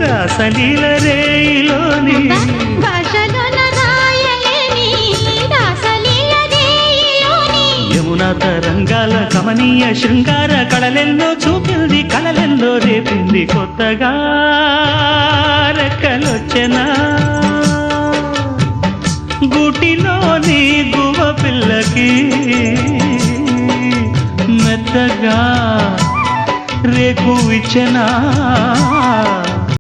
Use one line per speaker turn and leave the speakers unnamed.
రాసలీల రేయిలోని యమునా తరంగాల కమనీయ శృంగార కళలెల్లో చూపింది కళలెల్లో రేపింది కొత్తగా రెక్కలొచ్చెనా గూటిలోని గువ పిల్లకి మెత్తగా రేకు ఇచ్చెనా